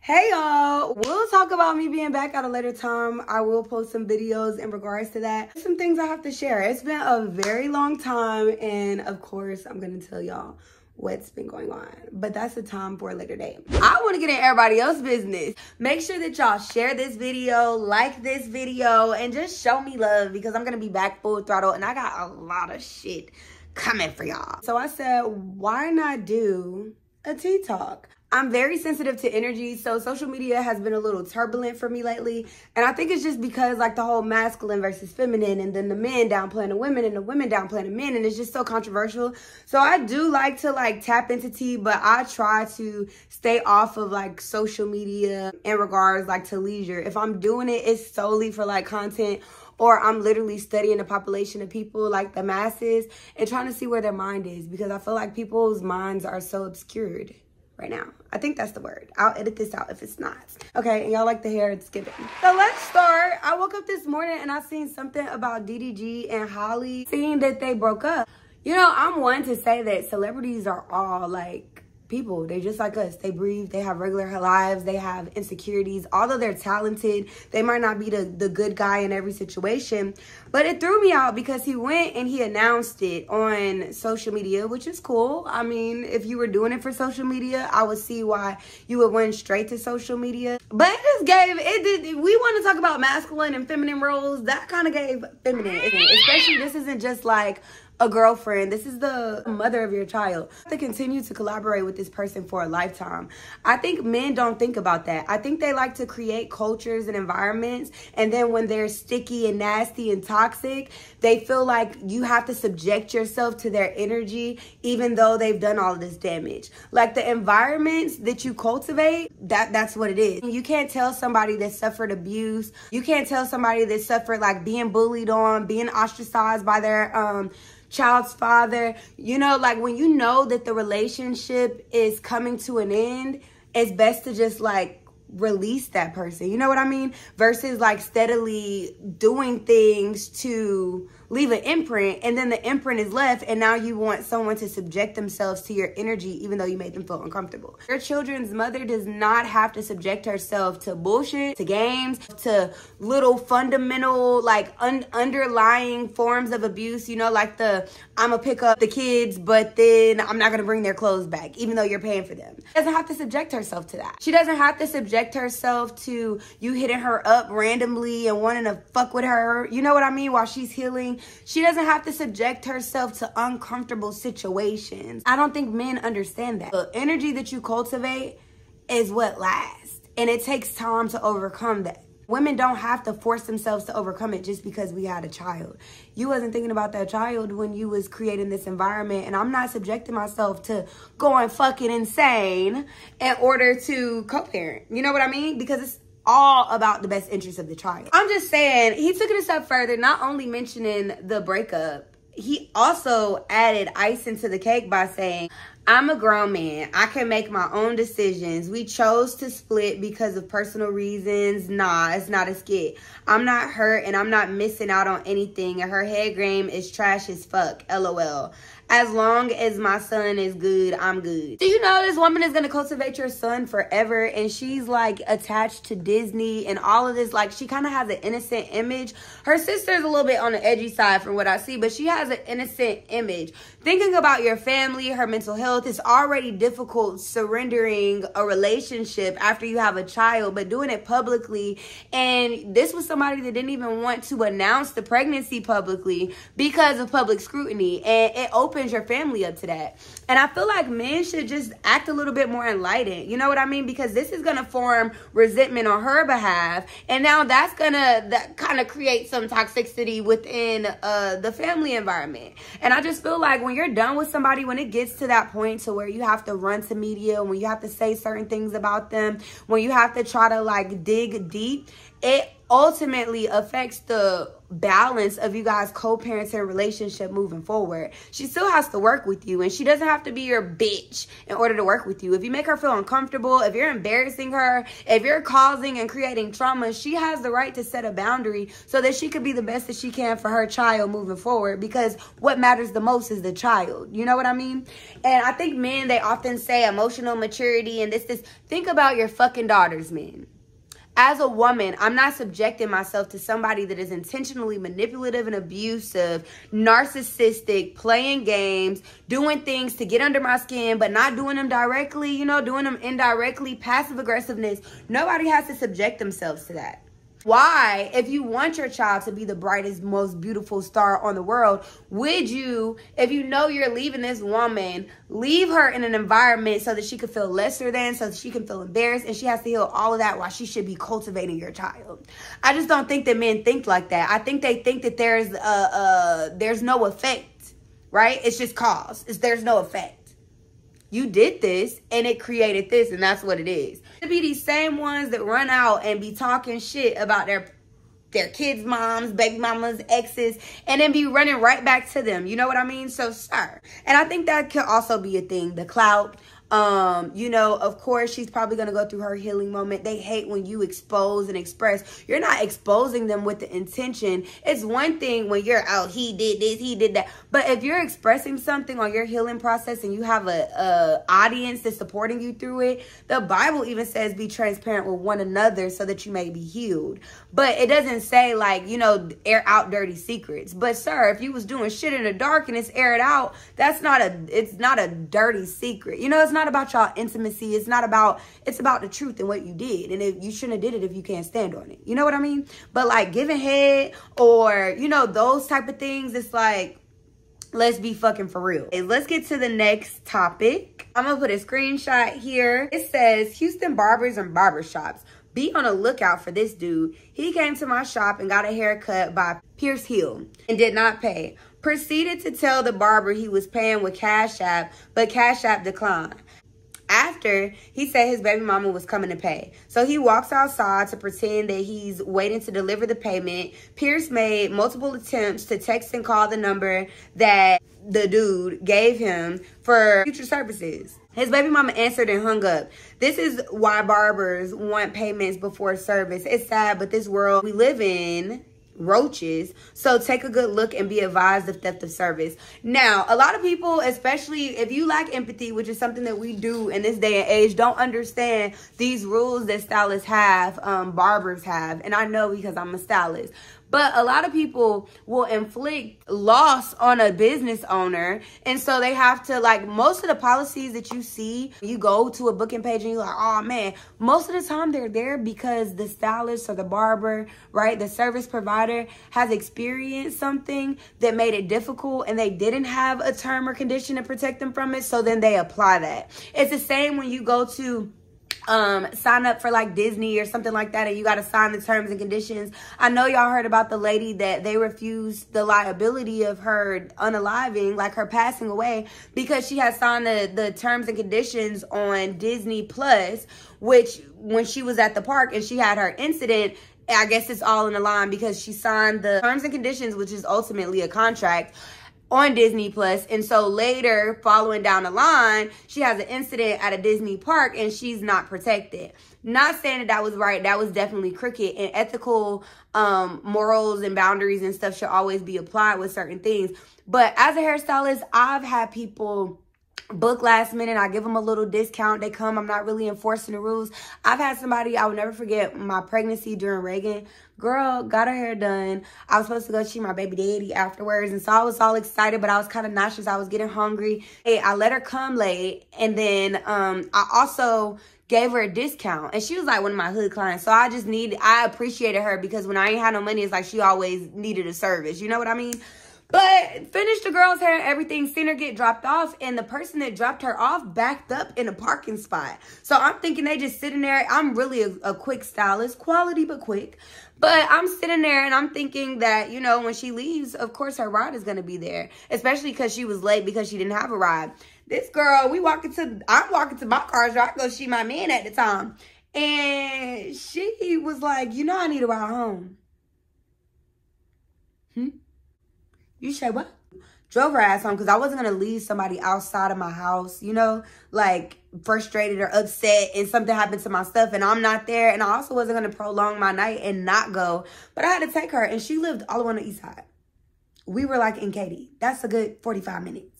Hey y'all, we'll talk about me being back at a later time. I will post some videos in regards to that. Some things I have to share. It's been a very long time, and of course I'm gonna tell y'all what's been going on, but that's a time for a later date. I want to get in everybody else's business. Make sure that y'all share this video, like this video, and just show me love, because I'm gonna be back full throttle and I got a lot of shit coming for y'all. So I said, why not do a tea talk? I'm very sensitive to energy, so social media has been a little turbulent for me lately. And I think it's just because like the whole masculine versus feminine, and then the men downplaying the women and the women downplaying the men, and it's just so controversial. So I do like to like tap into tea, but I try to stay off of like social media in regards like to leisure. If I'm doing it, it's solely for like content, or I'm literally studying the population of people, like the masses, and trying to see where their mind is, because I feel like people's minds are so obscured right now. I think that's the word. I'll edit this out if it's not. Okay, and y'all like the hair, it's giving. So let's start. I woke up this morning and I seen something about DDG and Halle, seeing that they broke up. You know, I'm one to say that celebrities are all like people. They're just like us. They breathe, they have regular lives, they have insecurities. Although they're talented, they might not be the good guy in every situation. But it threw me out because he went and he announced it on social media, which is cool. I mean, if you were doing it for social media, I would see why you would went straight to social media. But it just gave, we want to talk about masculine and feminine roles. That kind of gave feminine, especially this isn't just like a girlfriend. This is the mother of your child. To continue to collaborate with this person for a lifetime. I think men don't think about that. I think they like to create cultures and environments, and then when they're sticky and nasty and toxic, they feel like you have to subject yourself to their energy, even though they've done all of this damage. Like the environments that you cultivate, that's what it is. You can't tell somebody that suffered abuse. You can't tell somebody that suffered like being bullied on, being ostracized by their child's father. You know, like when you know that the relationship is coming to an end, it's best to just like release that person. You know what I mean? Versus like steadily doing things to leave an imprint, and then the imprint is left, and now you want someone to subject themselves to your energy even though you made them feel uncomfortable. Your children's mother does not have to subject herself to bullshit, to games, to little fundamental like underlying forms of abuse. You know, like I'm gonna pick up the kids, but then I'm not gonna bring their clothes back even though you're paying for them. She doesn't have to subject herself to that. She doesn't have to subject herself to you hitting her up randomly and wanting to fuck with her, you know what I mean, while she's healing. She doesn't have to subject herself to uncomfortable situations. I don't think men understand that. The energy that you cultivate is what lasts, and it takes time to overcome that. Women don't have to force themselves to overcome it just because we had a child. You wasn't thinking about that child when you was creating this environment, and I'm not subjecting myself to going fucking insane in order to co-parent. You know what I mean? Because it's all about the best interest of the child. I'm just saying, he took it a step further, not only mentioning the breakup, he also added icing to the cake by saying, I'm a grown man. I can make my own decisions. We chose to split because of personal reasons. Nah, it's not a skit. I'm not hurt and I'm not missing out on anything. And her head game is trash as fuck. LOL. As long as my son is good, I'm good. Do you know this woman is going to cultivate your son forever? And she's like attached to Disney and all of this. Like she kind of has an innocent image. Her sister's a little bit on the edgy side from what I see, but she has an innocent image. Thinking about your family, her mental health, it's already difficult surrendering a relationship after you have a child, but doing it publicly. And this was somebody that didn't even want to announce the pregnancy publicly because of public scrutiny. And it opens your family up to that. And I feel like men should just act a little bit more enlightened. You know what I mean? Because this is going to form resentment on her behalf. And now that's going to kind of create some toxicity within the family environment. And I just feel like when you're done with somebody, when it gets to that point to where you have to run to media, when you have to say certain things about them, when you have to try to like dig deep, it ultimately affects the balance of you guys co-parenting relationship moving forward. She still has to work with you, and she doesn't have to be your bitch in order to work with you. If you make her feel uncomfortable, if you're embarrassing her, if you're causing and creating trauma, she has the right to set a boundary so that she could be the best that she can for her child moving forward, because what matters the most is the child. You know what I mean? And I think men, they often say emotional maturity and this. Think about your fucking daughters, men. As a woman, I'm not subjecting myself to somebody that is intentionally manipulative and abusive, narcissistic, playing games, doing things to get under my skin, but not doing them directly, you know, doing them indirectly, passive aggressiveness. Nobody has to subject themselves to that. Why, if you want your child to be the brightest, most beautiful star on the world, would you, if you know you're leaving this woman, leave her in an environment so that she could feel lesser than, so that she can feel embarrassed, and she has to heal all of that while she should be cultivating your child? I just don't think that men think like that. I think they think that there's no effect, right? It's just cause. There's no effect. You did this and it created this, and that's what it is. To be these same ones that run out and be talking shit about their kids' moms, baby mamas, exes, and then be running right back to them. You know what I mean? So, sir. And I think that could also be a thing. The clout. You know, of course, she's probably going to go through her healing moment. They hate when you expose and express. You're not exposing them with the intention. It's one thing when you're out, he did this, he did that. But if you're expressing something on your healing process and you have a audience that's supporting you through it, the Bible even says be transparent with one another so that you may be healed. But it doesn't say, like, you know, air out dirty secrets. But sir, if you was doing shit in the dark and it's aired out, it's not a dirty secret. You know, it's not about y'all intimacy. It's about the truth and what you did. And if you shouldn't have did it if you can't stand on it. You know what I mean? But like giving head or, you know, those type of things, it's like, let's be fucking for real. Okay, let's get to the next topic. I'm gonna put a screenshot here. It says, Houston barbers and barbershops, be on the lookout for this dude. He came to my shop and got a haircut by Pierce Hill and did not pay. Proceeded to tell the barber he was paying with Cash App, but Cash App declined. After, he said his baby mama was coming to pay. So he walks outside to pretend that he's waiting to deliver the payment. Pierce made multiple attempts to text and call the number that the dude gave him for future services. His baby mama answered and hung up. This is why barbers want payments before service. It's sad, but this world we live in, roaches. So take a good look and be advised of theft of service. Now, a lot of people, especially if you lack empathy, which is something that we do in this day and age, don't understand these rules that stylists have, barbers have. And I know because I'm a stylist. But a lot of people will inflict loss on a business owner. And so they have to, like, most of the policies that you see, you go to a booking page and you're like, oh man, most of the time they're there because the stylist or the barber, right, the service provider has experienced something that made it difficult and they didn't have a term or condition to protect them from it. So then they apply that. It's the same when you go to sign up for like Disney or something like that and you got to sign the terms and conditions. I know y'all heard about the lady that they refused the liability of her unaliving, like her passing away, because she had signed the terms and conditions on Disney Plus, which when she was at the park and she had her incident, I guess it's all in the line because she signed the terms and conditions, which is ultimately a contract, on Disney Plus. And so later, following down the line, she has an incident at a Disney park and she's not protected. Not saying that was right. That was definitely crooked, and ethical morals and boundaries and stuff should always be applied with certain things. But as a hairstylist, I've had people book last minute. I give them a little discount. They come. I'm not really enforcing the rules. I've had somebody, I will never forget my pregnancy during Reagan. Girl got her hair done. I was supposed to go see my baby daddy afterwards. And so I was all excited, but I was kind of nauseous. I was getting hungry. Hey, I let her come late. And then I also gave her a discount. And she was like one of my hood clients. So I appreciated her because when I ain't had no money, it's like she always needed a service. You know what I mean? But finished the girl's hair and everything, seen her get dropped off, and the person that dropped her off backed up in a parking spot. So I'm thinking they just sitting there. I'm really a quick stylist, quality but quick. But I'm sitting there and I'm thinking that, you know, when she leaves, of course her ride is going to be there. Especially because she was late because she didn't have a ride. This girl, I'm walking to my car so I go see my man at the time. And she was like, you know, I need a ride home. You say what? Drove her ass home because I wasn't going to leave somebody outside of my house, you know, like frustrated or upset and something happened to my stuff and I'm not there. And I also wasn't going to prolong my night and not go. But I had to take her and she lived all the way on the east side. We were like in Katy. That's a good 45 minutes.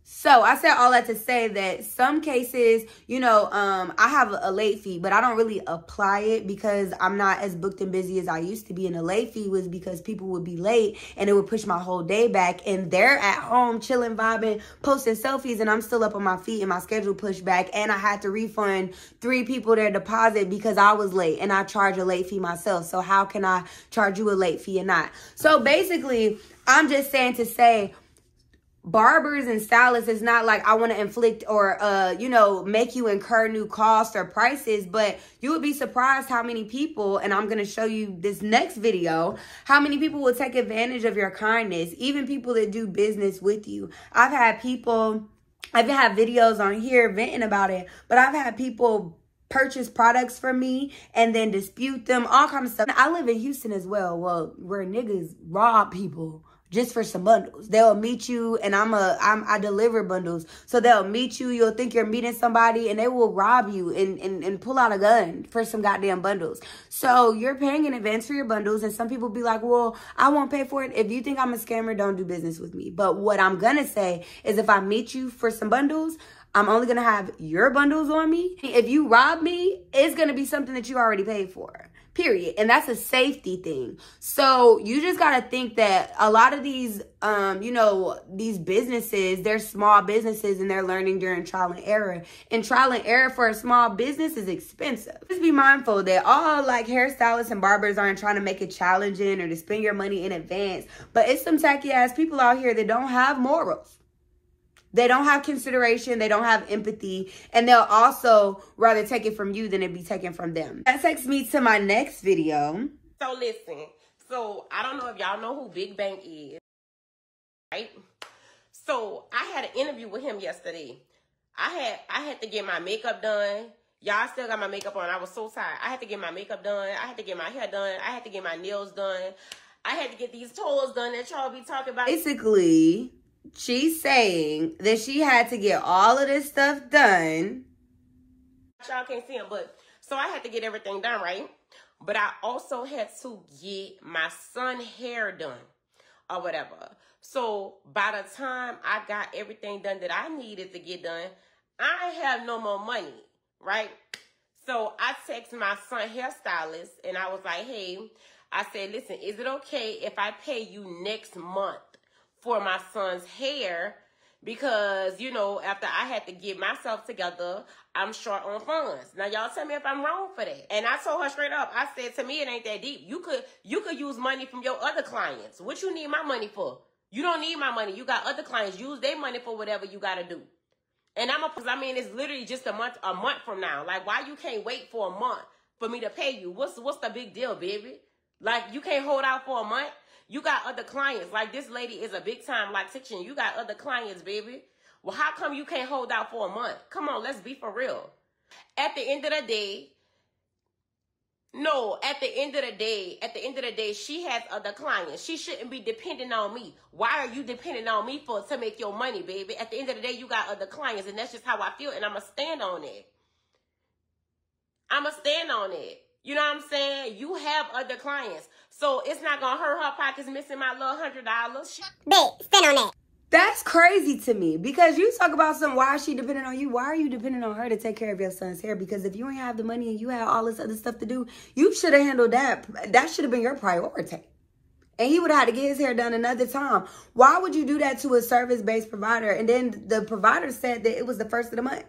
So I said all that to say that some cases, you know, I have a late fee, but I don't really apply it because I'm not as booked and busy as I used to be. And the late fee was because people would be late and it would push my whole day back. And they're at home chilling, vibing, posting selfies, and I'm still up on my feet and my schedule pushed back. And I had to refund 3 people their deposit because I was late and I charge a late fee myself. So how can I charge you a late fee or not? So basically, I'm just saying to say, barbers and stylists is not like I want to inflict or, you know, make you incur new costs or prices, but you would be surprised how many people, and I'm going to show you this next video, how many people will take advantage of your kindness, even people that do business with you. I've had videos on here venting about it, but I've had people purchase products from me and then dispute them, all kinds of stuff. I live in Houston as well, where niggas rob people just for some bundles. They'll meet you, and I deliver bundles. So they'll meet you, you'll think you're meeting somebody, and they will rob you and pull out a gun for some goddamn bundles. So you're paying in advance for your bundles, and some people be like, well, I won't pay for it. If you think I'm a scammer, don't do business with me. But what I'm gonna say is if I meet you for some bundles, I'm only gonna have your bundles on me. If you rob me, it's gonna be something that you already paid for. Period. And that's a safety thing. So you just got to think that a lot of these, you know, these businesses, they're small businesses and they're learning during trial and error. And trial and error for a small business is expensive. Just be mindful that all like hairstylists and barbers aren't trying to make it challenging or to spend your money in advance. But it's some tacky ass people out here that don't have morals. They don't have consideration. They don't have empathy. And they'll also rather take it from you than it be taken from them. That takes me to my next video. So listen. So I don't know if y'all know who Big Bank is. Right? So I had an interview with him yesterday. I had to get my makeup done. Y'all still got my makeup on. I was so tired. I had to get my makeup done. I had to get my hair done. I had to get my nails done. I had to get these toes done that y'all be talking about. Basically, she's saying that she had to get all of this stuff done. Y'all can't see him, but so I had to get everything done, right? But I also had to get my son hair done or whatever. So by the time I got everything done that I needed to get done, I have no more money, right? So I texted my son hairstylist and I was like, hey, I said, listen, is it okay if I pay you next month for my son's hair? Because, you know, after I had to get myself together, I'm short on funds. Now, y'all tell me if I'm wrong for that. And I told her straight up, I said, to me, it ain't that deep. You could use money from your other clients. What you need my money for? You don't need my money. You got other clients. Use their money for whatever you got to do. And I mean, it's literally just a month from now. Like, why you can't wait for a month for me to pay you? What's the big deal, baby? Like, you can't hold out for a month? You got other clients. Like, this lady is a big time loctician. You got other clients, baby. Well, how come you can't hold out for a month? Come on, let's be for real. At the end of the day, she has other clients. She shouldn't be depending on me. Why are you depending on me to make your money, baby? At the end of the day, you got other clients, and that's just how I feel, and I'm going to stand on it. You know what I'm saying? You have other clients. So it's not going to hurt her pockets missing my little $100. Bet, stand on that. That's crazy to me because you talk about why is she depending on you? Why are you depending on her to take care of your son's hair? Because if you ain't have the money and you had all this other stuff to do, you should have handled that. That should have been your priority. And he would have had to get his hair done another time. Why would you do that to a service-based provider? And then the provider said that it was the first of the month.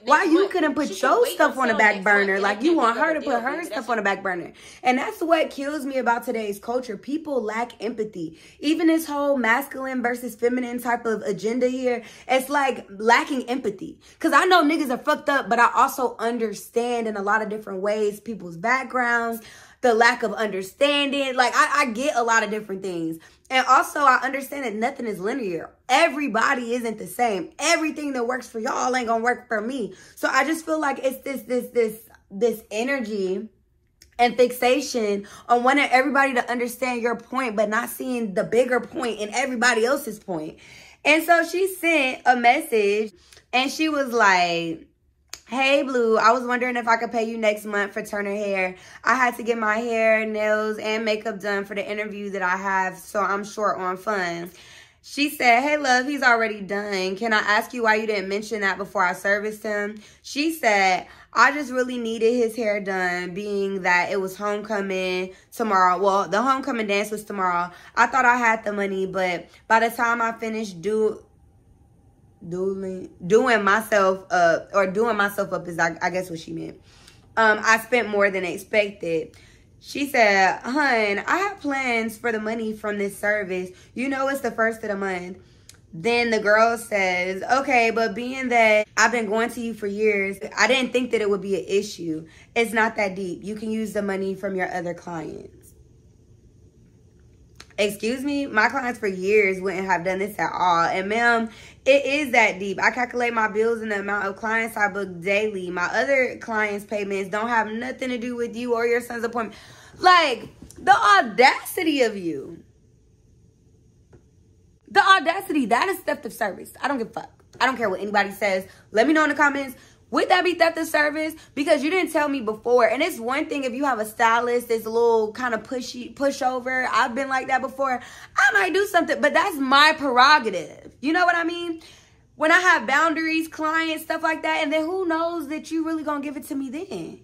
Why you couldn't put your stuff on the back burner? Like, you want her to put her stuff on the back burner. And that's what kills me about today's culture. People lack empathy. Even this whole masculine versus feminine type of agenda here, it's like lacking empathy. Because I know niggas are fucked up, but I also understand in a lot of different ways people's backgrounds, the lack of understanding. Like, I get a lot of different things. And also, I understand that nothing is linear. Everybody isn't the same. Everything that works for y'all ain't gonna work for me. So I just feel like it's this energy and fixation on wanting everybody to understand your point, but not seeing the bigger point in everybody else's point. And so she sent a message and she was like, hey, Blue, I was wondering if I could pay you next month for Turner hair. I had to get my hair, nails, and makeup done for the interview that I have, so I'm short on funds. She said, hey, love, he's already done. Can I ask you why you didn't mention that before I serviced him? She said, I just really needed his hair done, being that it was homecoming tomorrow. Well, the homecoming dance was tomorrow. I thought I had the money, but by the time I finished doing myself up is I guess what she meant. I spent more than expected. She said, hun, I have plans for the money from this service. You know it's the first of the month. Then the girl says, okay, but being that I've been going to you for years, I didn't think that it would be an issue. It's not that deep. You can use the money from your other clients. Excuse me, my clients for years wouldn't have done this at all. And ma'am, it is that deep. I calculate my bills and the amount of clients I book daily. My other clients' payments don't have nothing to do with you or your son's appointment. Like, the audacity of you. The audacity, that is theft of service. I don't give a fuck. I don't care what anybody says. Let me know in the comments. Would that be theft of service? Because you didn't tell me before. And it's one thing if you have a stylist that's a little kind of pushover. I've been like that before. I might do something, but that's my prerogative. You know what I mean? When I have boundaries, clients, stuff like that, and then who knows that you really gonna give it to me then?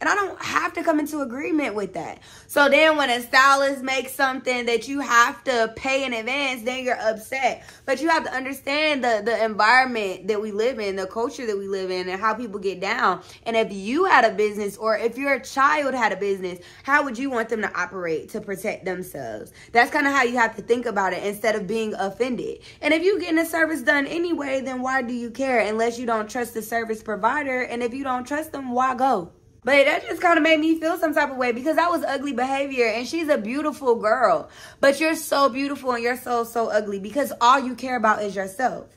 And I don't have to come into agreement with that. So then when a stylist makes something that you have to pay in advance, then you're upset. But you have to understand the environment that we live in, the culture that we live in, and how people get down. And if you had a business or if your child had a business, how would you want them to operate to protect themselves? That's kind of how you have to think about it instead of being offended. And if you're getting a service done anyway, then why do you care unless you don't trust the service provider? And if you don't trust them, why go? But that just kind of made me feel some type of way because that was ugly behavior and she's a beautiful girl. But you're so beautiful and you're so ugly because all you care about is yourself.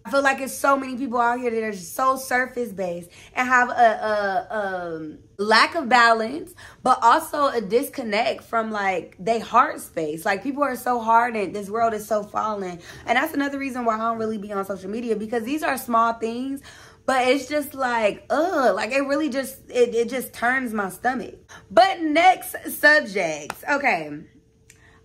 I feel like there's so many people out here that are just so surface based and have a lack of balance, but also a disconnect from like their heart space. Like people are so hardened. This world is so fallen. And that's another reason why I don't really be on social media because these are small things. But it's just like, like it really just, it just turns my stomach. But next subjects. Okay.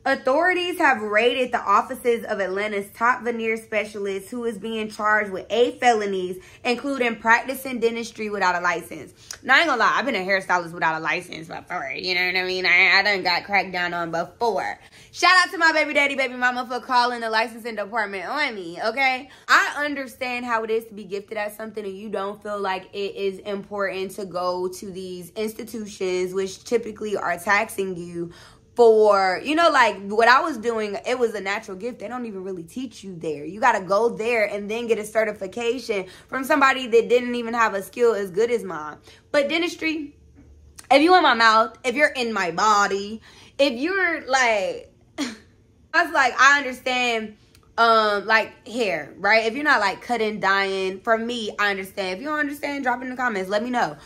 Authorities have raided the offices of Atlanta's top veneer specialist who is being charged with 8 felonies, including practicing dentistry without a license. Now, I ain't gonna lie, I've been a hairstylist without a license before. You know what I mean? I done got cracked down on before. Shout out to my baby daddy, baby mama for calling the licensing department on me, okay? I understand how it is to be gifted at something and you don't feel like it is important to go to these institutions, which typically are taxing you for, you know, like what I was doing, it was a natural gift. They don't even really teach you there. You got to go there and then get a certification from somebody that didn't even have a skill as good as mine. But dentistry, if you in my mouth, if you're in my body, if you're like, I was like, I understand, like hair, right? If you're not like cutting, dyeing, for me, I understand. If you don't understand, drop it in the comments. Let me know.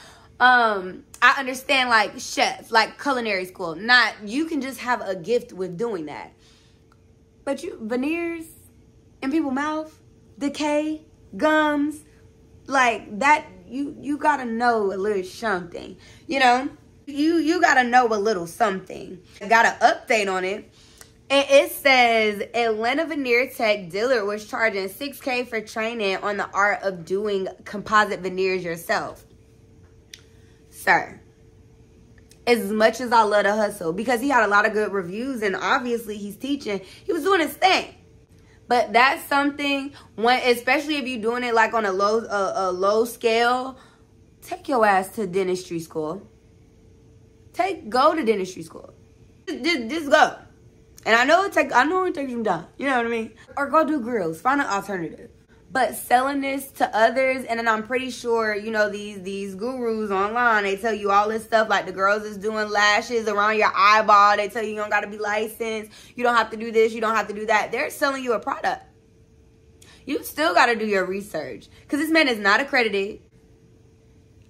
I understand like chef, like culinary school. Not, you can just have a gift with doing that. But you, veneers in people's mouth, decay, gums, like that, you gotta know a little something, you know? You gotta know a little something. Got an update on it. And it says Atlanta veneer tech dealer was charging $6K for training on the art of doing composite veneers yourself. Sir, as much as I love to hustle, because he had a lot of good reviews and obviously he's teaching, he was doing his thing. But that's something, when, especially if you're doing it like on a low scale, take your ass to dentistry school. Go to dentistry school. Just go. And I know it takes some time. You know what I mean? Or go do grills. Find an alternative. But selling this to others, and then I'm pretty sure, you know, these gurus online, they tell you all this stuff, like the girls is doing lashes around your eyeball. They tell you don't got to be licensed. You don't have to do this. You don't have to do that. They're selling you a product. You still got to do your research because this man is not accredited.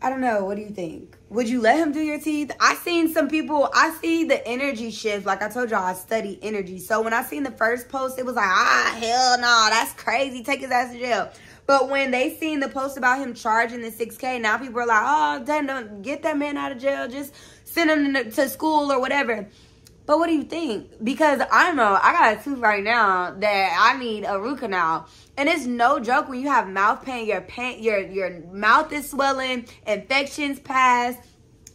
I don't know. What do you think? Would you let him do your teeth? I seen some people, I see the energy shift. Like I told y'all, I study energy. So when I seen the first post, it was like, hell no, that's crazy. Take his ass to jail. But when they seen the post about him charging the $6K, now people are like, oh, damn, don't get that man out of jail. Just send him to school or whatever. But what do you think? Because I know I got a tooth right now that I need a root canal. And it's no joke when you have mouth pain, your mouth is swelling, infections pass,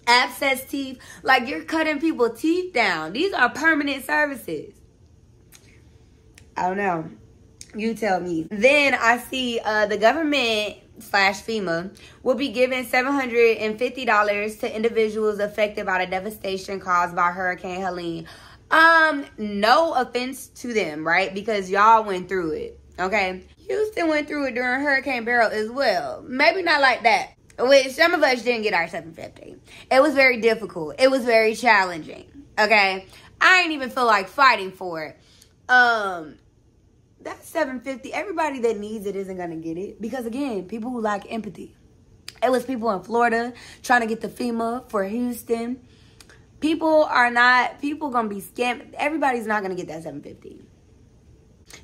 abscess teeth. Like you're cutting people's teeth down. These are permanent services. I don't know. You tell me. Then I see the government / FEMA will be giving $750 to individuals affected by the devastation caused by Hurricane Helene. No offense to them, right? Because y'all went through it, okay? Houston went through it during Hurricane Beryl as well. Maybe not like that. Which some of us didn't get our $750. It was very difficult. It was very challenging, okay? I ain't even feel like fighting for it. That's $750. Everybody that needs it isn't gonna get it because again, people who lack empathy. It was people in Florida trying to get the FEMA for Houston. People gonna be scammed. Everybody's not gonna get that $750.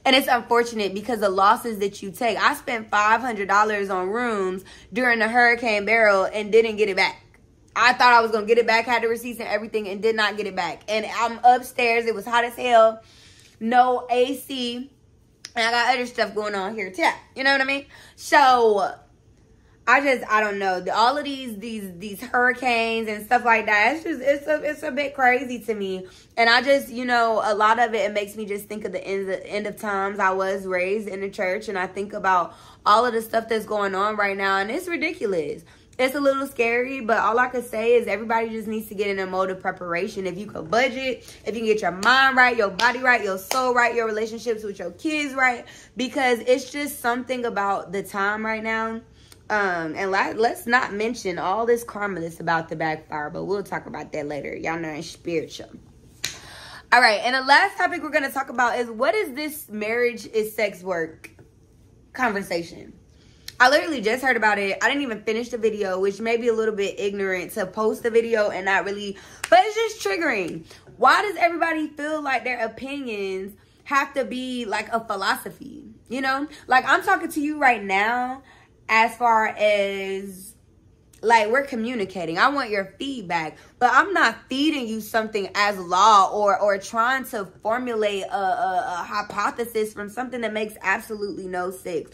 And it's unfortunate because the losses that you take. I spent $500 on rooms during the Hurricane Beryl and didn't get it back. I thought I was gonna get it back, had the receipts and everything, and did not get it back. And I'm upstairs. It was hot as hell. No AC. And I got other stuff going on here too. You know what I mean? So I don't know. All of these hurricanes and stuff like that, it's a bit crazy to me. And I just, you know, a lot of it makes me just think of the end of times. I was raised in the church and I think about all of the stuff that's going on right now, and it's ridiculous. It's a little scary, but all I could say is everybody just needs to get in a mode of preparation. If you could budget, if you can get your mind right, your body right, your soul right, your relationships with your kids right, because it's just something about the time right now. And let's not mention all this karma that's about to backfire, but we'll talk about that later. Y'all know it's spiritual. All right, and the last topic we're going to talk about is what is this marriage is sex work conversation? I literally just heard about it. I didn't even finish the video, which may be a little bit ignorant to post the video and not really, but it's just triggering. Why does everybody feel like their opinions have to be like a philosophy? You know, like I'm talking to you right now as far as like we're communicating. I want your feedback, but I'm not feeding you something as law or trying to formulate a hypothesis from something that makes absolutely no sense.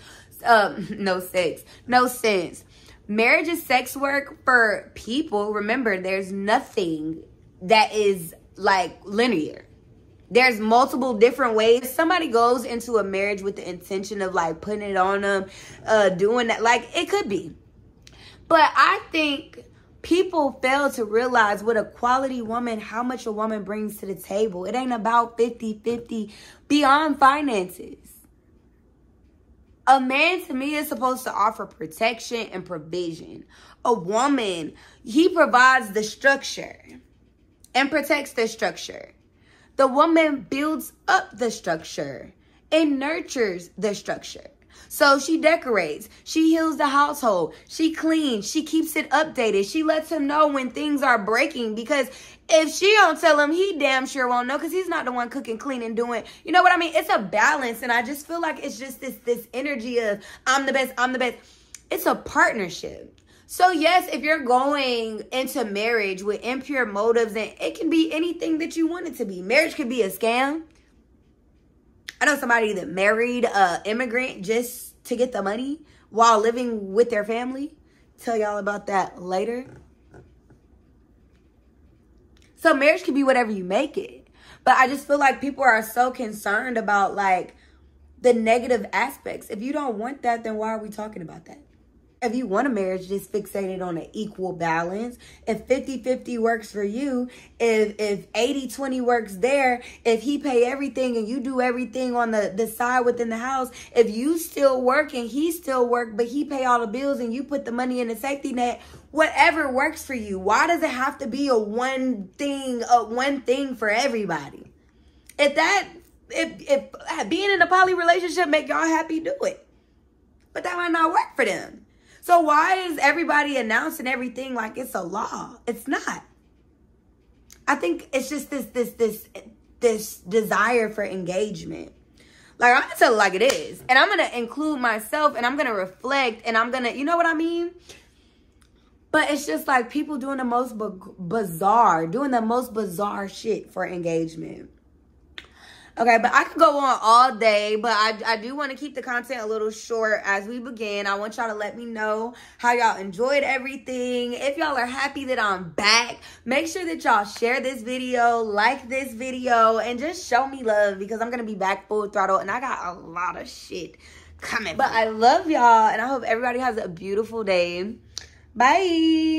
No sense. Marriage is sex work for people. Remember, there's nothing that is like linear. There's multiple different ways. Somebody goes into a marriage with the intention of like putting it on them, doing that. Like it could be. But I think people fail to realize what a quality woman, how much a woman brings to the table. It ain't about 50-50 beyond finances. A man, to me, is supposed to offer protection and provision. A woman, he provides the structure and protects the structure. The woman builds up the structure and nurtures the structure. So she decorates, she heals the household, she cleans, she keeps it updated. She lets him know when things are breaking, because if she don't tell him, he damn sure won't know, because he's not the one cooking, cleaning, doing, you know what I mean? It's a balance, and I just feel like it's just this energy of I'm the best, I'm the best. It's a partnership. So yes, if you're going into marriage with impure motives, and it can be anything that you want it to be. Marriage could be a scam. I know somebody that married an immigrant just to get the money while living with their family. Tell y'all about that later. So marriage can be whatever you make it. But I just feel like people are so concerned about like the negative aspects. If you don't want that, then why are we talking about that? If you want a marriage, just fixated on an equal balance. If 50-50 works for you, if 80-20 works there, if he pay everything and you do everything on the side within the house, if you still work and he still work, but he pay all the bills and you put the money in the safety net, whatever works for you. Why does it have to be a one thing for everybody? If being in a poly relationship make y'all happy, do it. But that might not work for them. So why is everybody announcing everything like it's a law? It's not. I think it's just this desire for engagement. Like, I'm gonna tell it like it is. And I'm gonna include myself, and I'm gonna reflect, and I'm gonna, you know what I mean? But it's just like people doing the most bizarre shit for engagement. Okay, but I could go on all day, but I do want to keep the content a little short as we begin. I want y'all to let me know how y'all enjoyed everything. If y'all are happy that I'm back, make sure that y'all share this video, like this video, and just show me love because I'm going to be back full throttle and I got a lot of shit coming. But I love y'all and I hope everybody has a beautiful day. Bye.